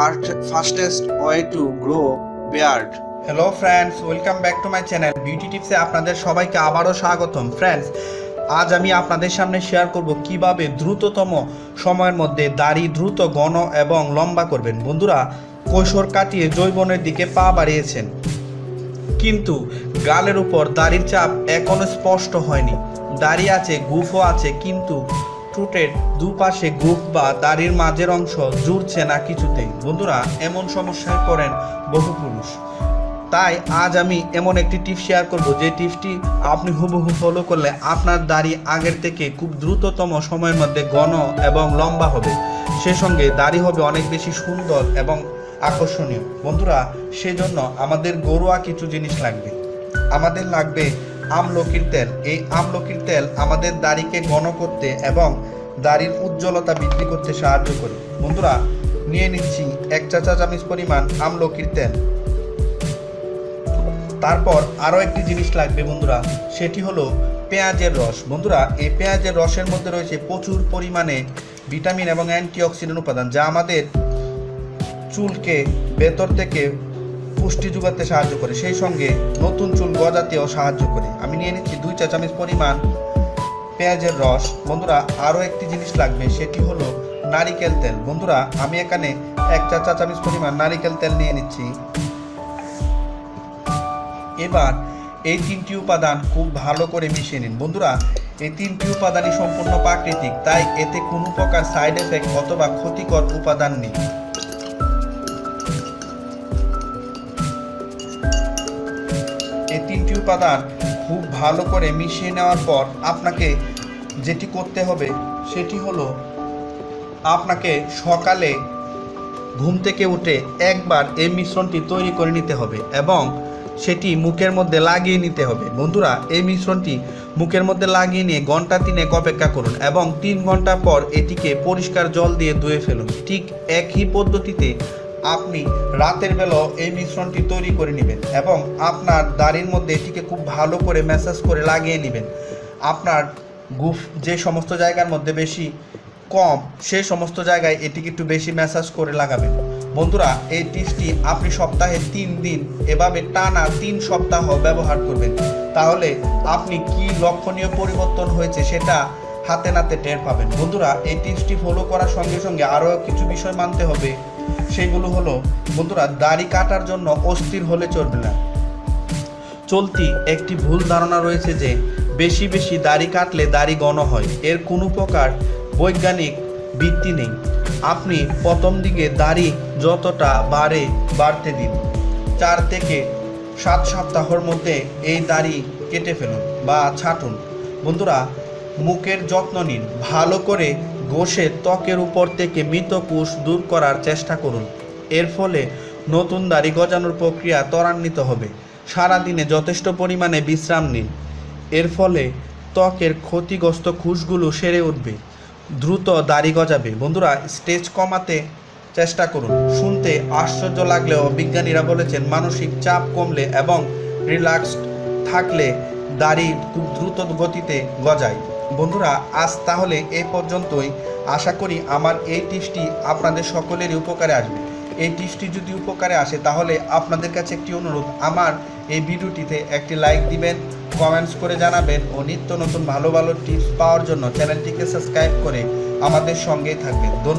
fastest way to grow beard. Hello friends, welcome back to my channel beauty টিপসে আপনাদের সবাইকে আবারও স্বাগতম। ফ্রেন্ডস, আজ আমি আপনাদের সামনে শেয়ার করব কিভাবে দ্রুততম সময়ের মধ্যে দাড়ি দ্রুত ঘন এবং লম্বা করবেন। বন্ধুরা, কৈশোর কাটিয়ে যৌবনের দিকে পা বাড়িয়েছেন, কিন্তু গালের উপর দাড়ির চাপ এখনো স্পষ্ট হয়নি। দাড়ি আছে, গুফও আছে, কিন্তু ঠোঁটের দুপাশে গুফ বা দাড়ির মাঝের অংশ জুড়ছে না কিছুতেই। বন্ধুরা, এমন সমস্যায় পড়েন বহু পুরুষ। তাই আজ আমি এমন একটি টিপস শেয়ার করব, যে টিপসটি আপনি হুবহু ফলো করলে আপনার দাড়ি আগের থেকে খুব দ্রুততম সময়ের মধ্যে ঘন এবং লম্বা হবে। সে সঙ্গে দাড়ি হবে অনেক বেশি সুন্দর এবং আকর্ষণীয়। বন্ধুরা, সেজন্য আমাদের ঘরোয়া কিছু জিনিস লাগবে। আমাদের লাগবে আমলকির তেল। এই আমলকির তেল আমাদের দাড়িকে ঘন করতে এবং দাড়ির উজ্জ্বলতা বৃদ্ধি করতে সাহায্য করে। বন্ধুরা, নিয়ে নিচ্ছি 1 চা চামচ পরিমাণ আমলকির তেল। তারপর আরও একটি জিনিস লাগবে বন্ধুরা, সেটি হলো পেঁয়াজের রস। বন্ধুরা, এই পেঁয়াজের রসের মধ্যে রয়েছে প্রচুর পরিমাণে ভিটামিন এবং অ্যান্টিঅক্সিডেন্ট উপাদান, যা আমাদের চুলকে ভেতর থেকে পুষ্টি যোগাতে সাহায্য করে, সেই সঙ্গে নতুন চুল গজাতেও সাহায্য করে। আমি নিয়ে নিচ্ছি 2 চা চামচ পরিমাণ পেঁয়াজের রস। বন্ধুরা, আরও একটি জিনিস লাগবে, সেটি হলো নারিকেল তেল। বন্ধুরা, আমি এখানে 1 চা চামচ পরিমাণ নারিকেল তেল নিয়ে নিচ্ছি। এবার এই 3টি উপাদান খুব ভালো করে মিশিয়ে নিন। বন্ধুরা, এই 3টি উপাদানই সম্পূর্ণ প্রাকৃতিক, তাই এতে কোনো প্রকার সাইড এফেক্ট অথবা ক্ষতিকর উপাদান নেই। এই 3টি উপাদান খুব ভালো করে মিশিয়ে নেওয়ার পর আপনাকে যেটি করতে হবে সেটি হলো, আপনাকে সকালে ঘুম থেকে উঠে একবার এই মিশ্রণটি তৈরি করে নিতে হবে এবং সেটি মুখের মধ্যে লাগিয়ে নিতে হবে। বন্ধুরা, এই মিশ্রণটি মুখের মধ্যে লাগিয়ে নিয়ে ঘন্টা 3 অপেক্ষা করুন এবং 3 ঘন্টা পর এটিকে পরিষ্কার জল দিয়ে ধুয়ে ফেলুন। ঠিক একই পদ্ধতিতে আপনি রাতের বেলাও এই মিশ্রণটি তৈরি করে নেবেন এবং আপনার দাড়ির মধ্যে এটিকে খুব ভালো করে ম্যাসাজ করে লাগিয়ে নেবেন। আপনার গুফ যে সমস্ত জায়গার মধ্যে বেশি কম, সেই সমস্ত জায়গায় এটিকে একটু বেশি ম্যাসাজ করে লাগাবেন। বন্ধুরা, এই টিপসটি আপনি সপ্তাহে 3 দিন এভাবে টানা 3 সপ্তাহ ব্যবহার করবেন, তাহলে আপনি কি লক্ষণীয় পরিবর্তন হয়েছে সেটা হাতে নাতে টের পাবেন। বন্ধুরা, এই টিপসটি ফলো করার সঙ্গে সঙ্গে আরও কিছু বিষয় মানতে হবে। সেগুলো হলো, বন্ধুরা, দাড়ি কাটার জন্য অস্থির হলে চলবে না। চলতি একটি ভুল ধারণা রয়েছে যে বেশি বেশি দাড়ি কাটলে দাড়ি ঘন হয়। এর কোনো প্রকার বৈজ্ঞানিক ভিত্তি নেই। আপনি প্রথম দিকে দাড়ি যতটা বাড়তে দিন, 4 থেকে 7 সপ্তাহের মধ্যে এই দাড়ি কেটে ফেলুন বা ছাঁটুন। বন্ধুরা, মুখের যত্ন নিন, ভালো করে ঘষে ত্বকের উপর থেকে মৃত কোষ দূর করার চেষ্টা করুন। এর ফলে নতুন দাড়ি গজানোর প্রক্রিয়া ত্বরান্বিত হবে। সারাদিনে যথেষ্ট পরিমাণে বিশ্রাম নিন, এর ফলে ত্বকের ক্ষতিগ্রস্ত কোষগুলো সেরে উঠবে, দ্রুত দাড়ি গজাবে। বন্ধুরা, স্ট্রেস কমাতে চেষ্টা করুন। শুনতে আশ্চর্য লাগলেও বিজ্ঞানীরা বলেছেন, মানসিক চাপ কমলে এবং রিল্যাক্সড থাকলে দাড়ি খুব দ্রুত গতিতে গজায়। বন্ধুরা, আজ তাহলে এই পর্যন্তই। আশা করি আমার এই টিপসটি আপনাদের সকলেরই উপকারে আসবে। এই টিপসটি যদি উপকারে আসে তাহলে আপনাদের কাছে একটি অনুরোধ, আমার এই ভিডিওটিতে একটি লাইক দিবেন, কমেন্টস করে জানাবেন ও নিত্য নতুন ভালো ভালো টিপস পাওয়ার জন্য চ্যানেলটিকে সাবস্ক্রাইব করে আমাদের সঙ্গেই থাকবেন। ধন্যবাদ।